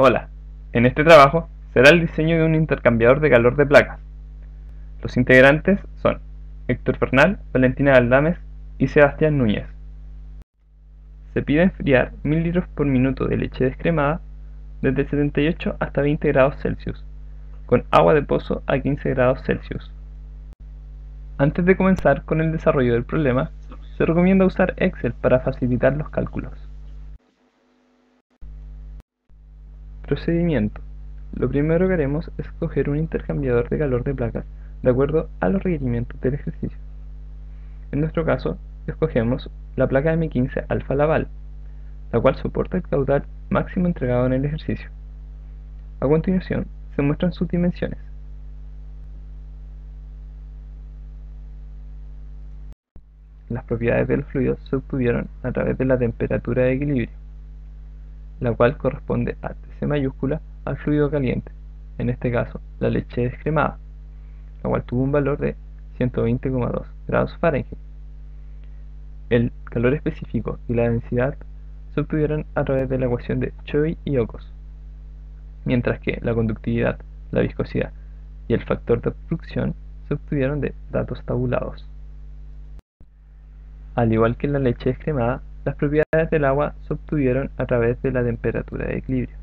Hola, en este trabajo será el diseño de un intercambiador de calor de placas. Los integrantes son Héctor Bernal, Valentina Galdames y Sebastián Núñez. Se pide enfriar 1000 litros por minuto de leche descremada desde 78 hasta 20 grados Celsius, con agua de pozo a 15 grados Celsius. Antes de comenzar con el desarrollo del problema, se recomienda usar Excel para facilitar los cálculos. Procedimiento. Lo primero que haremos es escoger un intercambiador de calor de placas de acuerdo a los requerimientos del ejercicio. En nuestro caso, escogemos la placa M15 Alfa Laval, la cual soporta el caudal máximo entregado en el ejercicio. A continuación, se muestran sus dimensiones. Las propiedades del fluido se obtuvieron a través de la temperatura de equilibrio, la cual corresponde a Tc mayúscula al fluido caliente, en este caso la leche descremada, la cual tuvo un valor de 120,2 grados Fahrenheit. El calor específico y la densidad se obtuvieron a través de la ecuación de Choi y Ocos, mientras que la conductividad, la viscosidad y el factor de obstrucción se obtuvieron de datos tabulados. Al igual que en la leche descremada, las propiedades del agua se obtuvieron a través de la temperatura de equilibrio,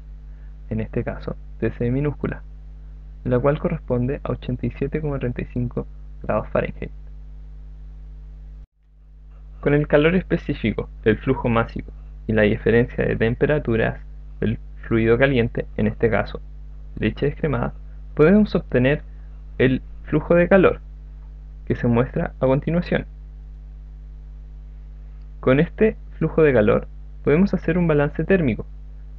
en este caso Tc minúscula, la cual corresponde a 87,35 grados Fahrenheit. Con el calor específico del flujo másico y la diferencia de temperaturas del fluido caliente, en este caso leche descremada, podemos obtener el flujo de calor, que se muestra a continuación. Con este flujo de calor podemos hacer un balance térmico,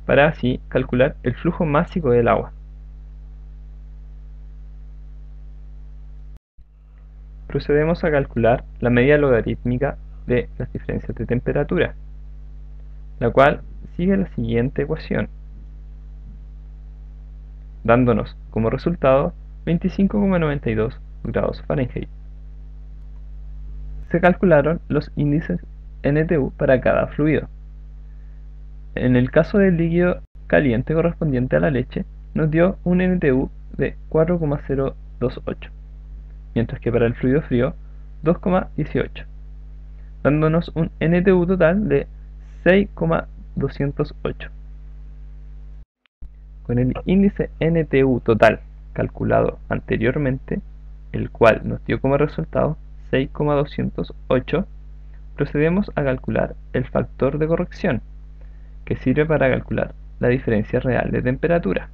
para así calcular el flujo másico del agua. Procedemos a calcular la medida logarítmica de las diferencias de temperatura, la cual sigue la siguiente ecuación, dándonos como resultado 25,92 grados Fahrenheit. Se calcularon los índices NTU para cada fluido. En el caso del líquido caliente correspondiente a la leche, nos dio un NTU de 4,028, mientras que para el fluido frío 2,18, dándonos un NTU total de 6,208. Con el índice NTU total calculado anteriormente, el cual nos dio como resultado 6,208, procedemos a calcular el factor de corrección, que sirve para calcular la diferencia real de temperatura.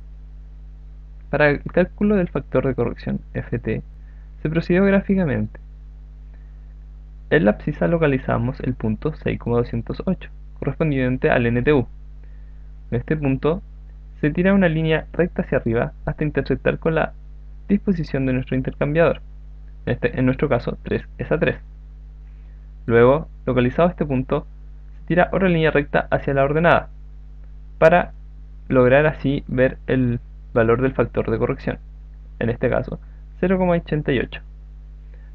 Para el cálculo del factor de corrección Ft, se procedió gráficamente. En la abscisa localizamos el punto 6,208, correspondiente al NTU. En este punto se tira una línea recta hacia arriba hasta intersectar con la disposición de nuestro intercambiador, en nuestro caso 3 es a 3. Luego, localizado este punto, se tira otra línea recta hacia la ordenada, para lograr así ver el valor del factor de corrección, en este caso 0,88.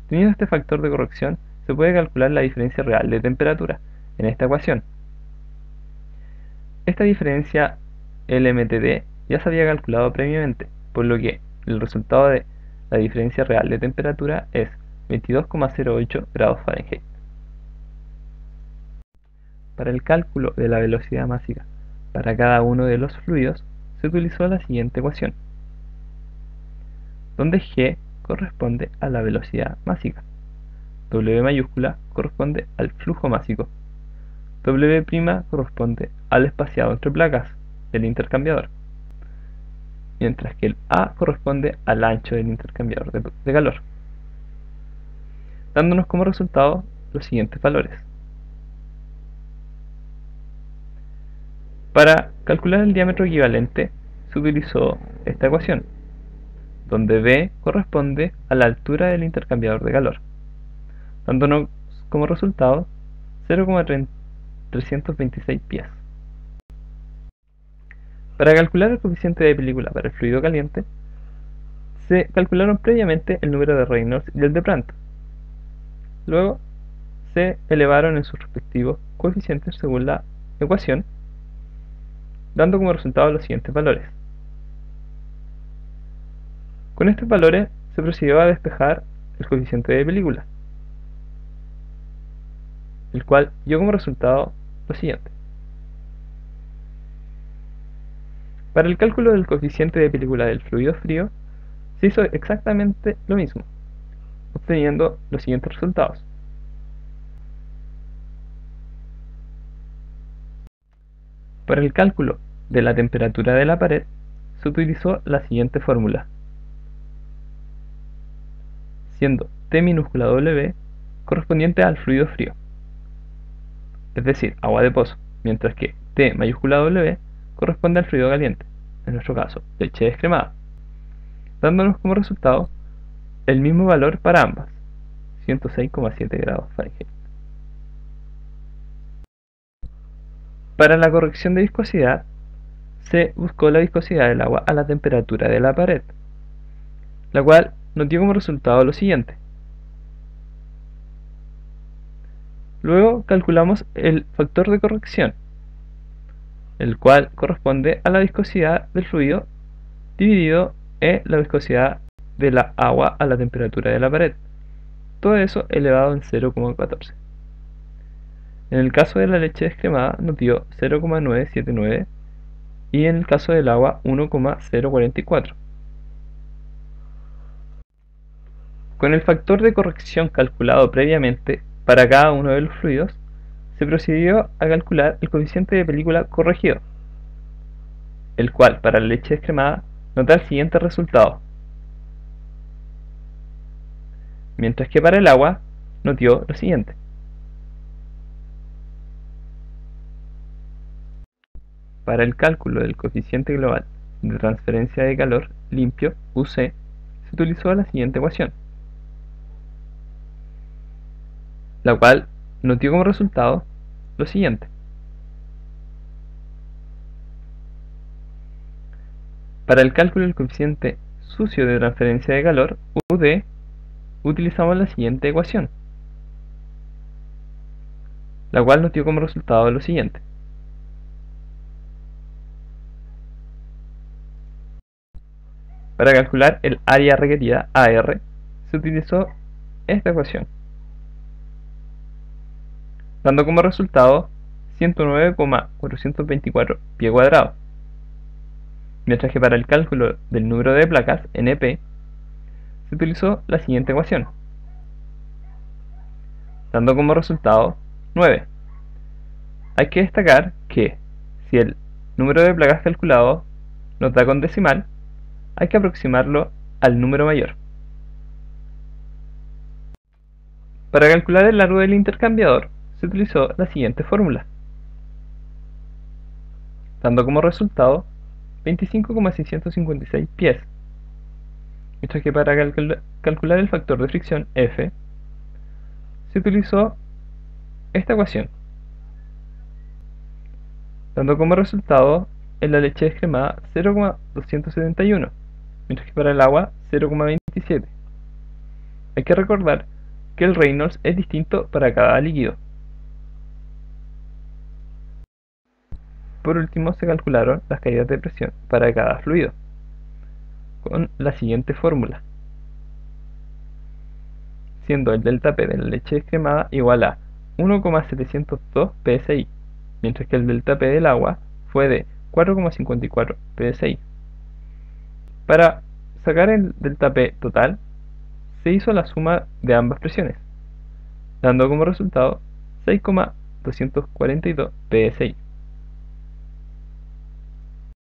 Teniendo este factor de corrección, se puede calcular la diferencia real de temperatura, en esta ecuación. Esta diferencia LMTD ya se había calculado previamente, por lo que el resultado de la diferencia real de temperatura es 22,08 grados Fahrenheit. Para el cálculo de la velocidad másica para cada uno de los fluidos, se utilizó la siguiente ecuación, donde G corresponde a la velocidad másica, W mayúscula corresponde al flujo másico, W' corresponde al espaciado entre placas del intercambiador, mientras que el A corresponde al ancho del intercambiador de calor, dándonos como resultado los siguientes valores. Para calcular el diámetro equivalente se utilizó esta ecuación, donde B corresponde a la altura del intercambiador de calor, dándonos como resultado 0,326 pies. Para calcular el coeficiente de película para el fluido caliente, se calcularon previamente el número de Reynolds y el de Brandt. Luego se elevaron en sus respectivos coeficientes según la ecuación, dando como resultado los siguientes valores. Con estos valores se procedió a despejar el coeficiente de película, el cual dio como resultado lo siguiente. Para el cálculo del coeficiente de película del fluido frío, se hizo exactamente lo mismo, obteniendo los siguientes resultados. Para el cálculo de la temperatura de la pared, se utilizó la siguiente fórmula, siendo T minúscula W correspondiente al fluido frío, es decir, agua de pozo, mientras que T mayúscula W corresponde al fluido caliente, en nuestro caso, leche descremada, dándonos como resultado el mismo valor para ambas, 106,7 grados Fahrenheit. Para la corrección de viscosidad, se buscó la viscosidad del agua a la temperatura de la pared, la cual nos dio como resultado lo siguiente. Luego calculamos el factor de corrección, el cual corresponde a la viscosidad del fluido dividido en la viscosidad de la agua a la temperatura de la pared. Todo eso elevado en 0,14. En el caso de la leche descremada nos dio 0,979 y en el caso del agua 1,044. Con el factor de corrección calculado previamente para cada uno de los fluidos, se procedió a calcular el coeficiente de película corregido, el cual para la leche descremada nos da el siguiente resultado, mientras que para el agua nos dio lo siguiente. Para el cálculo del coeficiente global de transferencia de calor limpio, UC, se utilizó la siguiente ecuación, la cual nos dio como resultado lo siguiente. Para el cálculo del coeficiente sucio de transferencia de calor, UD, utilizamos la siguiente ecuación, la cual nos dio como resultado lo siguiente. Para calcular el área requerida, AR, se utilizó esta ecuación, dando como resultado 109,424 pie cuadrado, mientras que para el cálculo del número de placas, NP, se utilizó la siguiente ecuación, dando como resultado 9. Hay que destacar que si el número de placas calculado nos da con decimal, hay que aproximarlo al número mayor. Para calcular el largo del intercambiador, se utilizó la siguiente fórmula, dando como resultado 25,656 pies, mientras que para calcular el factor de fricción F, se utilizó esta ecuación, dando como resultado en la leche descremada 0,271, mientras que para el agua 0,27. Hay que recordar que el Reynolds es distinto para cada líquido. Por último, se calcularon las caídas de presión para cada fluido, con la siguiente fórmula, siendo el delta P de la leche descremada igual a 1,702 psi, mientras que el delta P del agua fue de 4,54 psi. Para sacar el delta P total, se hizo la suma de ambas presiones, dando como resultado 6,242 psi.